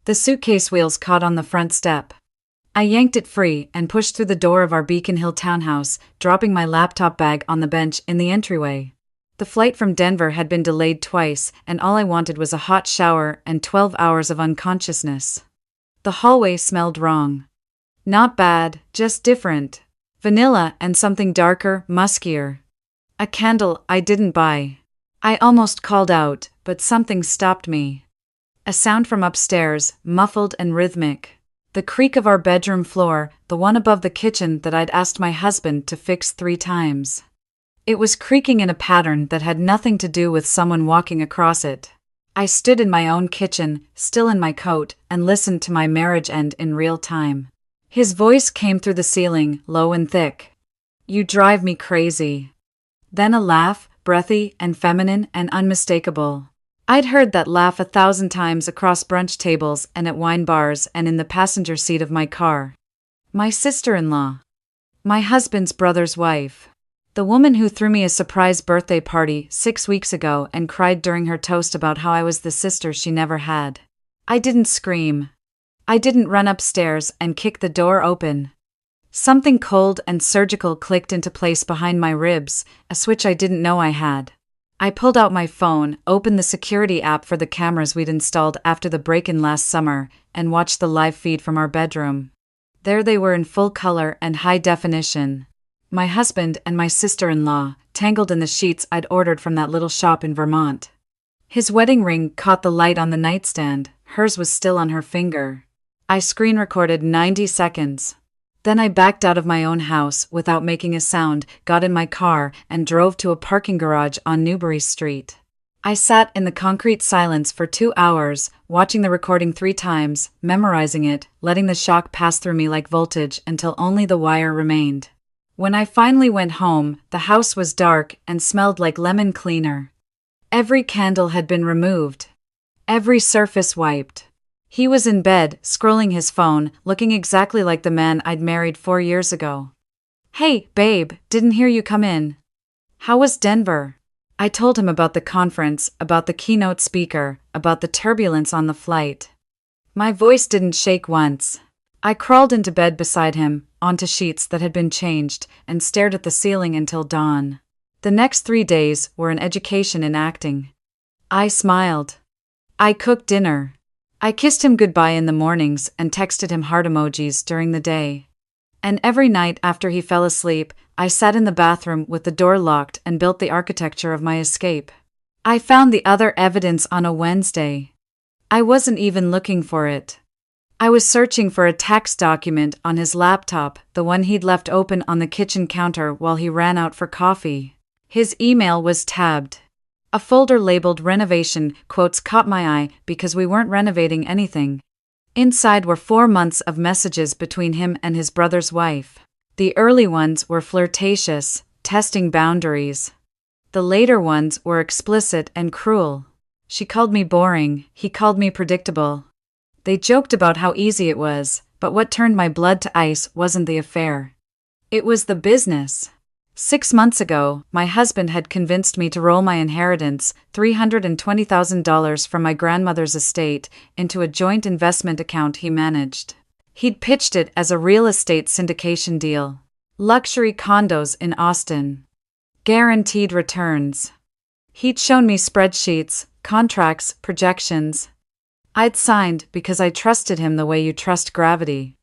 The suitcase wheels caught on the front step. I yanked it free and pushed through the door of our Beacon Hill townhouse, dropping my laptop bag on the bench in the entryway. The flight from Denver had been delayed twice, and all I wanted was a hot shower and 12 hours of unconsciousness. The hallway smelled wrong. Not bad, just different. Vanilla and something darker, muskier. A candle I didn't buy. I almost called out, but something stopped me. A sound from upstairs, muffled and rhythmic. The creak of our bedroom floor, the one above the kitchen that I'd asked my husband to fix 3 times. It was creaking in a pattern that had nothing to do with someone walking across it. I stood in my own kitchen, still in my coat, and listened to my marriage end in real time. His voice came through the ceiling, low and thick. "You drive me crazy." Then a laugh, breathy and feminine and unmistakable. I'd heard that laugh 1,000 times across brunch tables and at wine bars and in the passenger seat of my car. My sister-in-law. My husband's brother's wife. The woman who threw me a surprise birthday party 6 weeks ago and cried during her toast about how I was the sister she never had. I didn't scream. I didn't run upstairs and kick the door open. Something cold and surgical clicked into place behind my ribs, a switch I didn't know I had. I pulled out my phone, opened the security app for the cameras we'd installed after the break-in last summer, and watched the live feed from our bedroom. There they were in full color and high definition. My husband and my sister-in-law, tangled in the sheets I'd ordered from that little shop in Vermont. His wedding ring caught the light on the nightstand, hers was still on her finger. I screen recorded 90 seconds. Then I backed out of my own house without making a sound, got in my car, and drove to a parking garage on Newbury Street. I sat in the concrete silence for 2 hours, watching the recording 3 times, memorizing it, letting the shock pass through me like voltage until only the wire remained. When I finally went home, the house was dark and smelled like lemon cleaner. Every candle had been removed. Every surface wiped. He was in bed, scrolling his phone, looking exactly like the man I'd married 4 years ago. "Hey, babe, didn't hear you come in. How was Denver?" I told him about the conference, about the keynote speaker, about the turbulence on the flight. My voice didn't shake once. I crawled into bed beside him, onto sheets that had been changed, and stared at the ceiling until dawn. The next 3 days were an education in acting. I smiled. I cooked dinner. I kissed him goodbye in the mornings and texted him heart emojis during the day. And every night after he fell asleep, I sat in the bathroom with the door locked and built the architecture of my escape. I found the other evidence on a Wednesday. I wasn't even looking for it. I was searching for a tax document on his laptop, the one he'd left open on the kitchen counter while he ran out for coffee. His email was tabbed. A folder labeled renovation quotes caught my eye because we weren't renovating anything. Inside were 4 months of messages between him and his brother's wife. The early ones were flirtatious, testing boundaries. The later ones were explicit and cruel. She called me boring, he called me predictable. They joked about how easy it was, but what turned my blood to ice wasn't the affair. It was the business. 6 months ago, my husband had convinced me to roll my inheritance, $320,000 from my grandmother's estate, into a joint investment account he managed. He'd pitched it as a real estate syndication deal. Luxury condos in Austin. Guaranteed returns. He'd shown me spreadsheets, contracts, projections. I'd signed because I trusted him the way you trust gravity.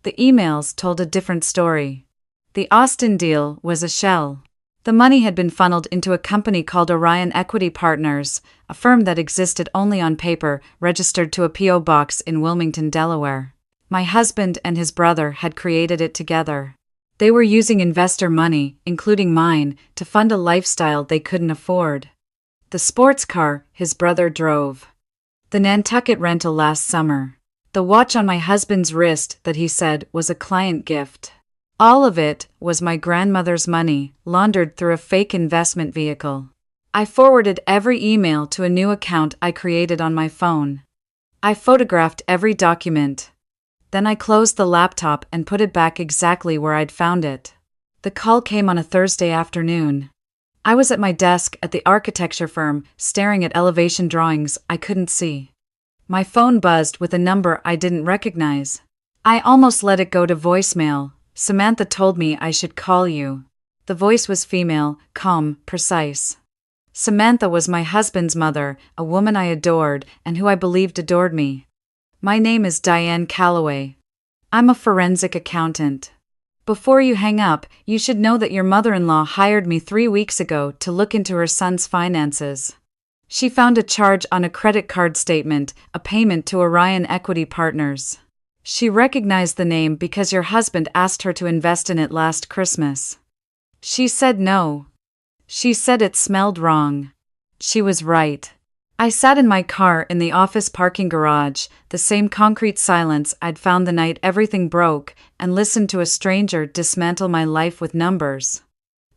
The emails told a different story. The Austin deal was a shell. The money had been funneled into a company called Orion Equity Partners, a firm that existed only on paper, registered to a P.O. box in Wilmington, Delaware. My husband and his brother had created it together. They were using investor money, including mine, to fund a lifestyle they couldn't afford. The sports car his brother drove. The Nantucket rental last summer. The watch on my husband's wrist that he said was a client gift. All of it was my grandmother's money, laundered through a fake investment vehicle. I forwarded every email to a new account I created on my phone. I photographed every document. Then I closed the laptop and put it back exactly where I'd found it. The call came on a Thursday afternoon. I was at my desk at the architecture firm, staring at elevation drawings I couldn't see. My phone buzzed with a number I didn't recognize. I almost let it go to voicemail. Samantha told me I should call you. The voice was female, calm, precise. Samantha was my husband's mother, a woman I adored and who I believed adored me. My name is Diane Calloway. I'm a forensic accountant. Before you hang up, you should know that your mother-in-law hired me 3 weeks ago to look into her son's finances. She found a charge on a credit card statement, a payment to Orion Equity Partners. She recognized the name because your husband asked her to invest in it last Christmas. She said no. She said it smelled wrong. She was right. I sat in my car in the office parking garage, the same concrete silence I'd found the night everything broke, and listened to a stranger dismantle my life with numbers.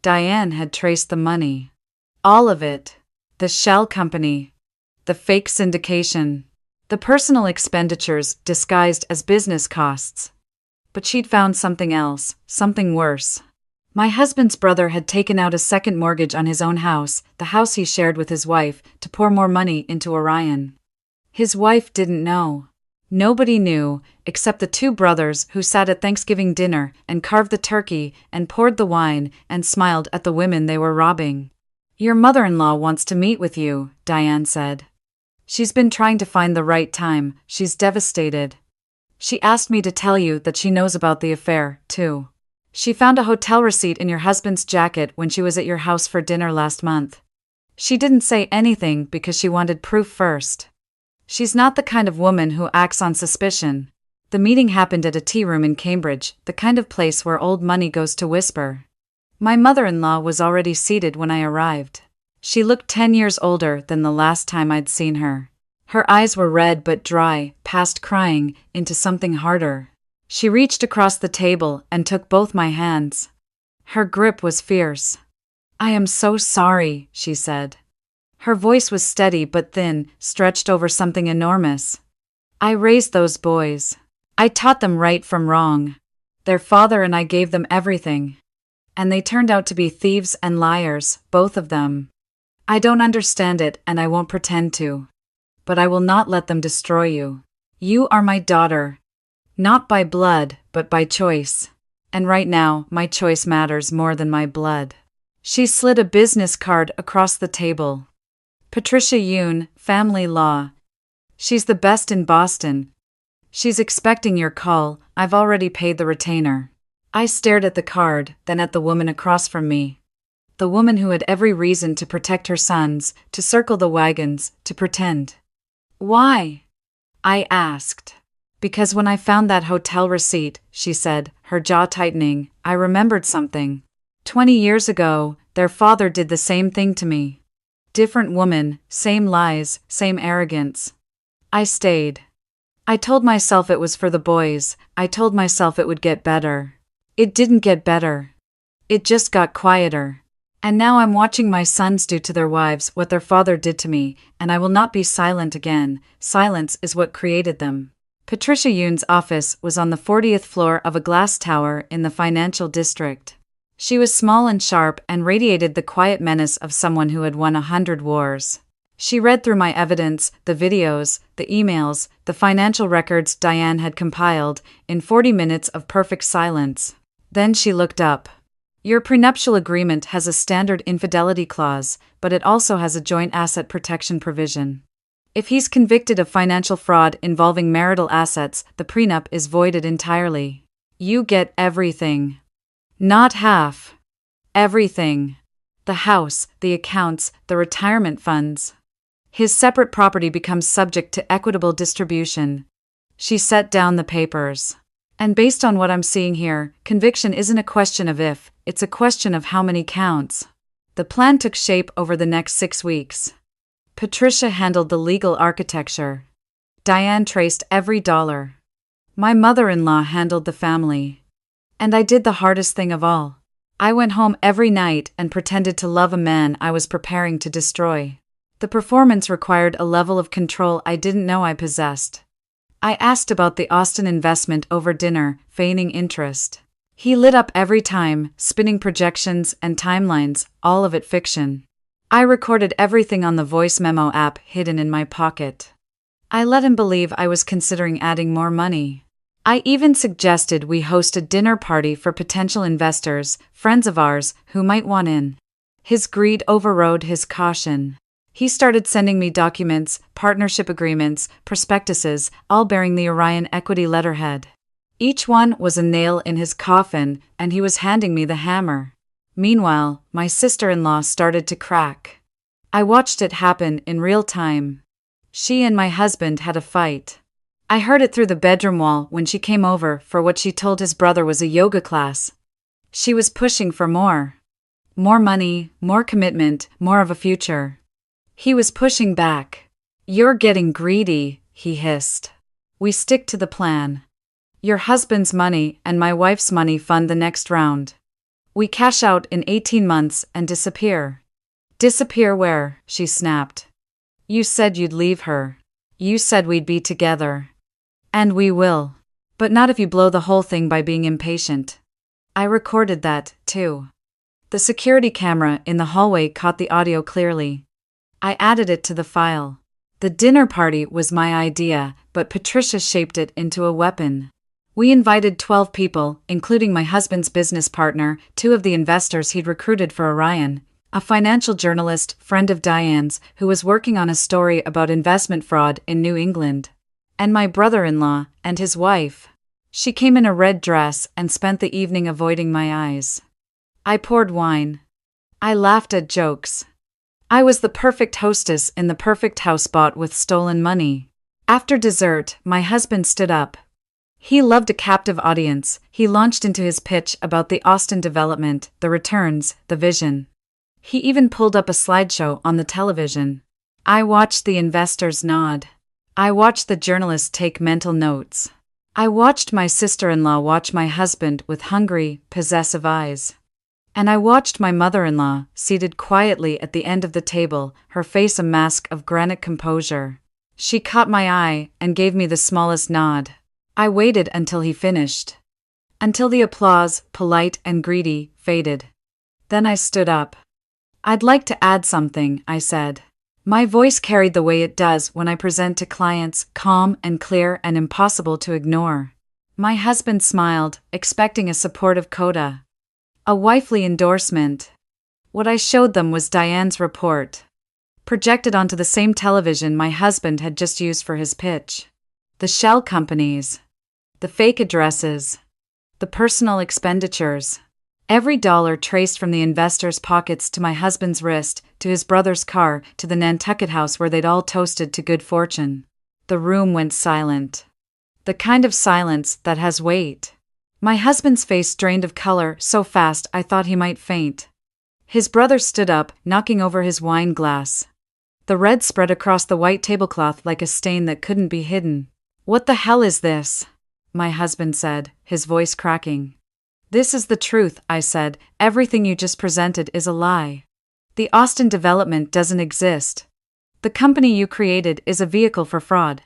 Diane had traced the money. All of it. The shell company. The fake syndication. The personal expenditures disguised as business costs. But she'd found something else, something worse. My husband's brother had taken out a second mortgage on his own house, the house he shared with his wife, to pour more money into Orion. His wife didn't know. Nobody knew, except the 2 brothers who sat at Thanksgiving dinner and carved the turkey and poured the wine and smiled at the women they were robbing. Your mother-in-law wants to meet with you, Diane said. She's been trying to find the right time. She's devastated. She asked me to tell you that she knows about the affair, too. She found a hotel receipt in your husband's jacket when she was at your house for dinner last month. She didn't say anything because she wanted proof first. She's not the kind of woman who acts on suspicion. The meeting happened at a tea room in Cambridge, the kind of place where old money goes to whisper. My mother-in-law was already seated when I arrived. She looked 10 years older than the last time I'd seen her. Her eyes were red but dry, past crying, into something harder. She reached across the table and took both my hands. Her grip was fierce. I am so sorry, she said. Her voice was steady but thin, stretched over something enormous. I raised those boys. I taught them right from wrong. Their father and I gave them everything. And they turned out to be thieves and liars, both of them. I don't understand it and I won't pretend to. But I will not let them destroy you. You are my daughter. Not by blood, but by choice. And right now, my choice matters more than my blood. She slid a business card across the table. Patricia Yoon, Family Law. She's the best in Boston. She's expecting your call. I've already paid the retainer. I stared at the card, then at the woman across from me. The woman who had every reason to protect her sons, to circle the wagons, to pretend. Why? I asked. Because when I found that hotel receipt, she said, her jaw tightening, I remembered something. 20 years ago, their father did the same thing to me. Different woman, same lies, same arrogance. I stayed. I told myself it was for the boys. I told myself it would get better. It didn't get better. It just got quieter. And now I'm watching my sons do to their wives what their father did to me, and I will not be silent again. Silence is what created them. Patricia Yoon's office was on the 40th floor of a glass tower in the financial district. She was small and sharp and radiated the quiet menace of someone who had won 100 wars. She read through my evidence, the videos, the emails, the financial records Diane had compiled, in 40 minutes of perfect silence. Then she looked up. Your prenuptial agreement has a standard infidelity clause, but it also has a joint asset protection provision. If he's convicted of financial fraud involving marital assets, the prenup is voided entirely. You get everything. Not half. Everything. The house, the accounts, the retirement funds. His separate property becomes subject to equitable distribution. She set down the papers. And based on what I'm seeing here, conviction isn't a question of if, it's a question of how many counts. The plan took shape over the next 6 weeks. Patricia handled the legal architecture. Diane traced every dollar. My mother-in-law handled the family. And I did the hardest thing of all. I went home every night and pretended to love a man I was preparing to destroy. The performance required a level of control I didn't know I possessed. I asked about the Austin investment over dinner, feigning interest. He lit up every time, spinning projections and timelines, all of it fiction. I recorded everything on the voice memo app hidden in my pocket. I let him believe I was considering adding more money. I even suggested we host a dinner party for potential investors, friends of ours, who might want in. His greed overrode his caution. He started sending me documents, partnership agreements, prospectuses, all bearing the Orion equity letterhead. Each one was a nail in his coffin, and he was handing me the hammer. Meanwhile, my sister-in-law started to crack. I watched it happen in real time. She and my husband had a fight. I heard it through the bedroom wall when she came over for what she told his brother was a yoga class. She was pushing for more. More money, more commitment, more of a future. He was pushing back. "You're getting greedy," he hissed. "We stick to the plan. Your husband's money and my wife's money fund the next round. We cash out in 18 months and disappear." "Disappear where?" she snapped. "You said you'd leave her. You said we'd be together. And we will. But not if you blow the whole thing by being impatient." I recorded that, too. The security camera in the hallway caught the audio clearly. I added it to the file. The dinner party was my idea, but Patricia shaped it into a weapon. We invited 12 people, including my husband's business partner, 2 of the investors he'd recruited for Orion, a financial journalist, friend of Diane's, who was working on a story about investment fraud in New England, and my brother-in-law and his wife. She came in a red dress and spent the evening avoiding my eyes. I poured wine. I laughed at jokes. I was the perfect hostess in the perfect house bought with stolen money. After dessert, my husband stood up. He loved a captive audience. He launched into his pitch about the Austin development, the returns, the vision. He even pulled up a slideshow on the television. I watched the investors nod. I watched the journalists take mental notes. I watched my sister-in-law watch my husband with hungry, possessive eyes. And I watched my mother-in-law, seated quietly at the end of the table, her face a mask of granite composure. She caught my eye and gave me the smallest nod. I waited until he finished. Until the applause, polite and greedy, faded. Then I stood up. "I'd like to add something," I said. My voice carried the way it does when I present to clients, calm and clear and impossible to ignore. My husband smiled, expecting a supportive coda. A wifely endorsement. What I showed them was Diane's report, projected onto the same television my husband had just used for his pitch. The shell companies. The fake addresses. The personal expenditures. Every dollar traced from the investors' pockets to my husband's wrist, to his brother's car, to the Nantucket house where they'd all toasted to good fortune. The room went silent. The kind of silence that has weight. My husband's face drained of color so fast I thought he might faint. His brother stood up, knocking over his wine glass. The red spread across the white tablecloth like a stain that couldn't be hidden. "What the hell is this?" my husband said, his voice cracking. "This is the truth," I said. "Everything you just presented is a lie. The Austin development doesn't exist. The company you created is a vehicle for fraud.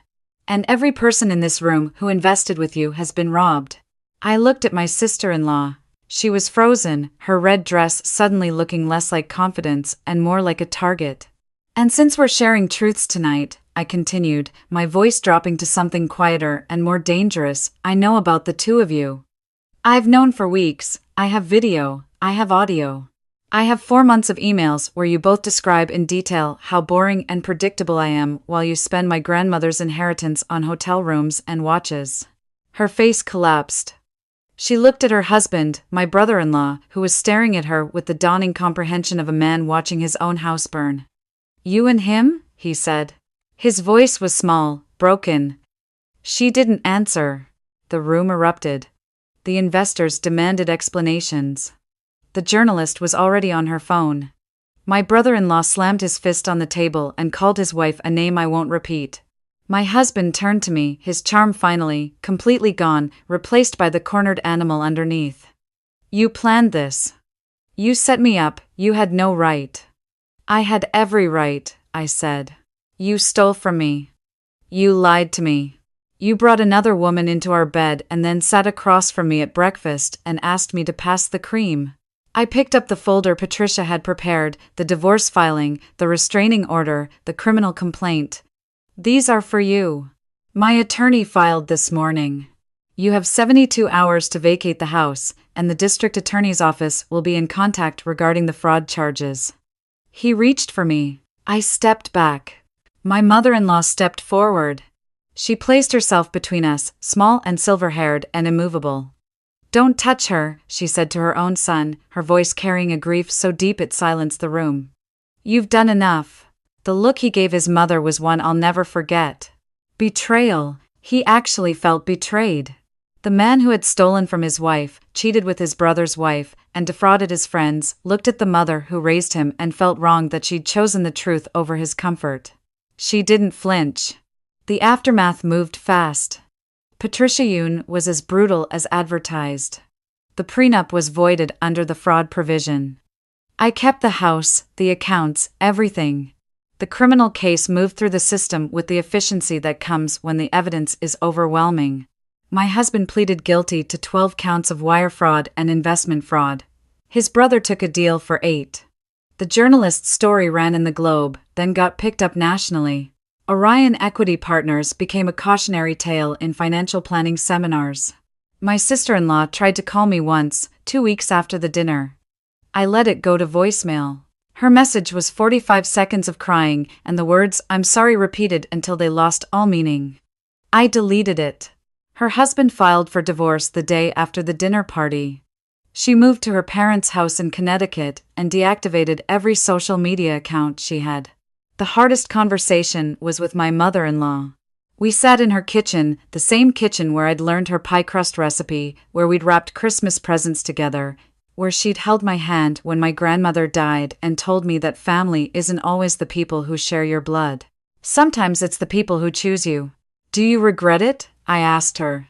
And every person in this room who invested with you has been robbed." I looked at my sister-in-law. She was frozen, her red dress suddenly looking less like confidence and more like a target. "And since we're sharing truths tonight," I continued, my voice dropping to something quieter and more dangerous, "I know about the 2 of you. I've known for weeks. I have video. I have audio. I have 4 months of emails where you both describe in detail how boring and predictable I am while you spend my grandmother's inheritance on hotel rooms and watches." Her face collapsed. She looked at her husband, my brother-in-law, who was staring at her with the dawning comprehension of a man watching his own house burn. "You and him?" he said. His voice was small, broken. She didn't answer. The room erupted. The investors demanded explanations. The journalist was already on her phone. My brother-in-law slammed his fist on the table and called his wife a name I won't repeat. My husband turned to me, his charm finally, completely gone, replaced by the cornered animal underneath. "You planned this. You set me up, you had no right." "I had every right," I said. "You stole from me. You lied to me. You brought another woman into our bed and then sat across from me at breakfast and asked me to pass the cream." I picked up the folder Patricia had prepared, the divorce filing, the restraining order, the criminal complaint. These are for you. My attorney filed this morning. You have 72 hours to vacate the house, and the district attorney's office will be in contact regarding the fraud charges. He reached for me. I stepped back. My mother-in-law stepped forward. She placed herself between us, small and silver-haired and immovable. Don't touch her, she said to her own son, her voice carrying a grief so deep it silenced the room. You've done enough. The look he gave his mother was one I'll never forget. Betrayal. He actually felt betrayed. The man who had stolen from his wife, cheated with his brother's wife, and defrauded his friends, looked at the mother who raised him and felt wronged that she'd chosen the truth over his comfort. She didn't flinch. The aftermath moved fast. Patricia Yoon was as brutal as advertised. The prenup was voided under the fraud provision. I kept the house, the accounts, everything. The criminal case moved through the system with the efficiency that comes when the evidence is overwhelming. My husband pleaded guilty to 12 counts of wire fraud and investment fraud. His brother took a deal for 8. The journalist's story ran in the Globe, then got picked up nationally. Orion Equity Partners became a cautionary tale in financial planning seminars. My sister-in-law tried to call me once, 2 weeks after the dinner. I let it go to voicemail. Her message was 45 seconds of crying and the words "I'm sorry" repeated until they lost all meaning. I deleted it. Her husband filed for divorce the day after the dinner party. She moved to her parents' house in Connecticut and deactivated every social media account she had. The hardest conversation was with my mother-in-law. We sat in her kitchen, the same kitchen where I'd learned her pie crust recipe, where we'd wrapped Christmas presents together, where she'd held my hand when my grandmother died and told me that family isn't always the people who share your blood. Sometimes it's the people who choose you. Do you regret it? I asked her.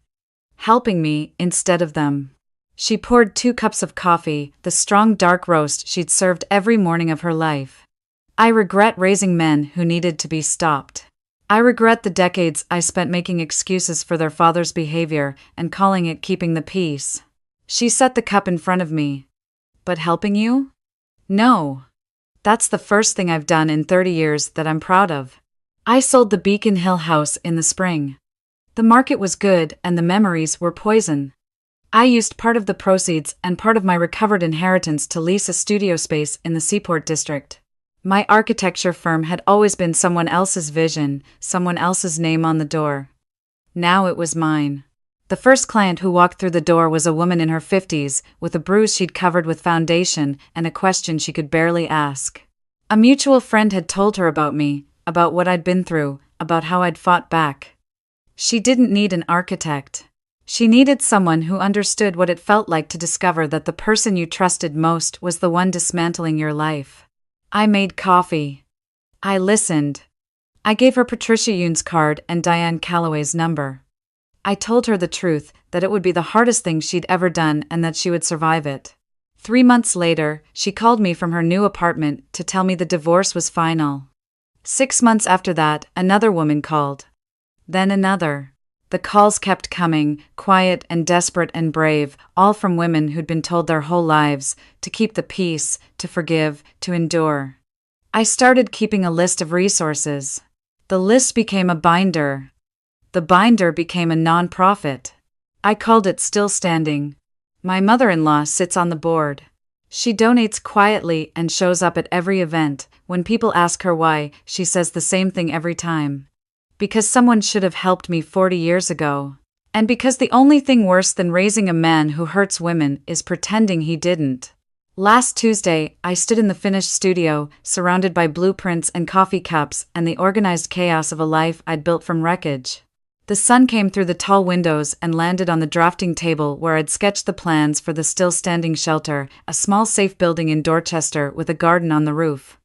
Helping me instead of them. She poured 2 cups of coffee, the strong dark roast she'd served every morning of her life. I regret raising men who needed to be stopped. I regret the decades I spent making excuses for their father's behavior and calling it keeping the peace. She set the cup in front of me. But helping you? No. That's the first thing I've done in 30 years that I'm proud of. I sold the Beacon Hill house in the spring. The market was good and the memories were poison. I used part of the proceeds and part of my recovered inheritance to lease a studio space in the Seaport District. My architecture firm had always been someone else's vision, someone else's name on the door. Now it was mine. The first client who walked through the door was a woman in her 50s, with a bruise she'd covered with foundation and a question she could barely ask. A mutual friend had told her about me, about what I'd been through, about how I'd fought back. She didn't need an architect. She needed someone who understood what it felt like to discover that the person you trusted most was the one dismantling your life. I made coffee. I listened. I gave her Patricia Yoon's card and Diane Calloway's number. I told her the truth, that it would be the hardest thing she'd ever done and that she would survive it. 3 months later, she called me from her new apartment to tell me the divorce was final. 6 months after that, another woman called. Then another. The calls kept coming, quiet and desperate and brave, all from women who'd been told their whole lives to keep the peace, to forgive, to endure. I started keeping a list of resources. The list became a binder. The binder became a non-profit. I called it Still Standing. My mother-in-law sits on the board. She donates quietly and shows up at every event. When people ask her why, she says the same thing every time. Because someone should have helped me 40 years ago. And because the only thing worse than raising a man who hurts women is pretending he didn't. Last Tuesday, I stood in the finished studio, surrounded by blueprints and coffee cups and the organized chaos of a life I'd built from wreckage. The sun came through the tall windows and landed on the drafting table where I'd sketched the plans for the Still Standing shelter, a small safe building in Dorchester with a garden on the roof.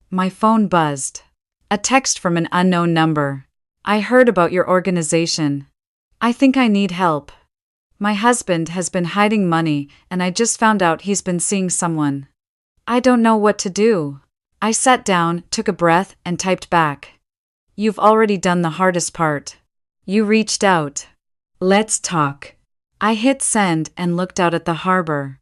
My phone buzzed. A text from an unknown number. I heard about your organization. I think I need help. My husband has been hiding money, and I just found out he's been seeing someone. I don't know what to do. I sat down, took a breath, and typed back. You've already done the hardest part. You reached out. Let's talk. I hit send and looked out at the harbor.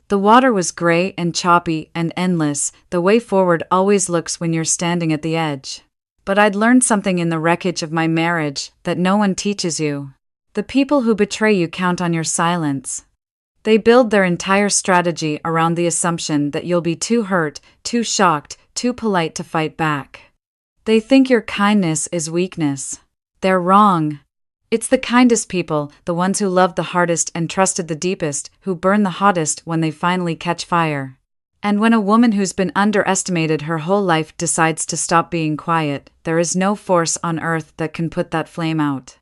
The water was gray and choppy and endless, the way forward always looks when you're standing at the edge. But I'd learned something in the wreckage of my marriage that no one teaches you. The people who betray you count on your silence. They build their entire strategy around the assumption that you'll be too hurt, too shocked, too polite to fight back. They think your kindness is weakness. They're wrong. It's the kindest people, the ones who loved the hardest and trusted the deepest, who burn the hottest when they finally catch fire. And when a woman who's been underestimated her whole life decides to stop being quiet, there is no force on earth that can put that flame out.